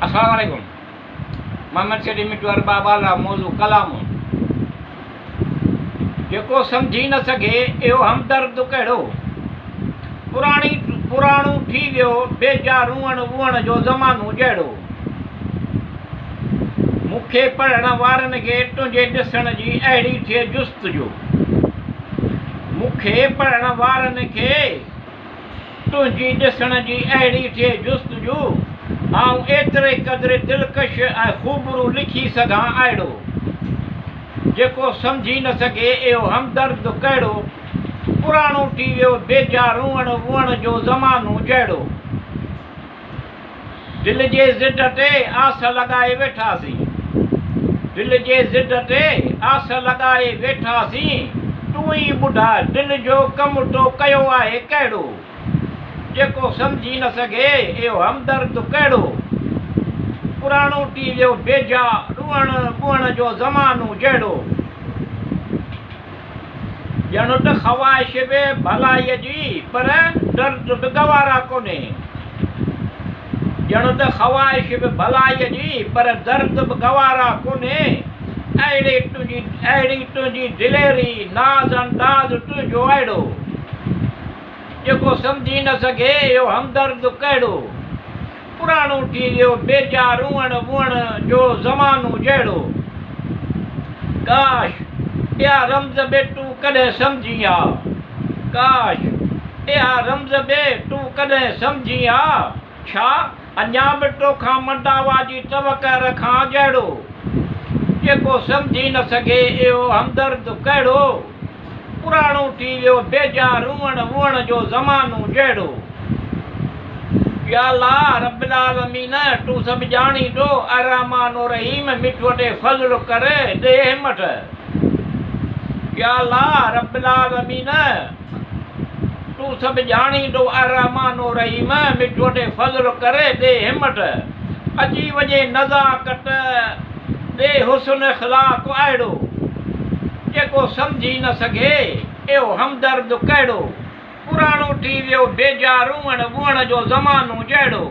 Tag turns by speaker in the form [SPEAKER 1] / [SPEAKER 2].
[SPEAKER 1] अस्सलाम वालेकुम। मोहम्मद सिटी मिटू अरबाब आला मौजू कलाम जेको समझी न सघे इहो हमदर्द कहिड़ो। पुराणो थी वियो बेजा रूअण वूअण जो ज़मानो जहिड़ो। मूंखे पढ़ण वारनि खे तुंहिंजे ॾिसण जी अहिड़ी थिए जुस्तजो। मूंखे पढ़ण वारनि खे तुंहिंजी ॾिसण जी अहिड़ी थिए जुस्तजो। आऊं एतिरे क़दुरु दिलकश ऐं ख़ूबरू लिखी सघां अहिड़ो। जेको सम्झी न सघे इहो हमदर्द कहिड़ो। पुराणो थी वियो बेजा रूअण वूअण जो ज़मानो जहिड़ो। दिलि जे ज़िद ते आस लॻाए वेठासीं। दिलि जे ज़िद ते आस लॻाए वेठासीं। तूं ई ॿुधा दिलि जो कमु तो कयो आहे कहिड़ो। जेको सम्झी न सघे इहो हमदर्द कहिड़ो। पुराणो थी वियो बेजा रूअण वूअण जो ज़मानो जहिड़ो। ॼण त ख़्वाहिश बि भलाईअ जी पर दर्द बि गवारा कोन्हे। ॼण त ख़्वाहिश बि भलाईअ जी पर दर्द बि गवारा कोन्हे। अहिड़ी तुंहिंजी दिलेरी नाज़ अंदाज़ तुंहिंजो अहिड़ो। जेको सम्झी न सघे इहो हमदर्द कहिड़ो। पुराणो थी वियो बेजा रूअण वूअण जो ज़मानो जहिड़ो। काश इहा रम्ज़ बि तूं कॾहिं सम्झी आ। काश इहा रम्ज़ बि तूं कॾहिं सम्झी आ। छा अञा बि तोखां मंडावा जी तवक़ रखां जहिड़ो। जेको सम्झी न सघे इहो हमदर्द कहिड़ो। पुराणो थी वियो बेजा रूअण वूअण जो ज़मानो जहिड़ो। या अल्लाह रब्बिल आलमीन तूं सभु ॼाणी थो अर्रहमान रहीम मिठो ते फज़्ल करे ॾे हिमत। या अल्लाह रब्बिल आलमीन तूं सभु ॼाणी थो अर्रहमान रहीम मिठो ते फज़्ल करे ॾे हिमत। अची वञे नज़ाकत ॾे हुस्न इख़्लाक़ अहिड़ो। जेको सम्झी न सघे इहो हमदर्द कहिड़ो। पुराणो थी वियो बेजा रूअण वूअण जो ज़मानो जहिड़ो।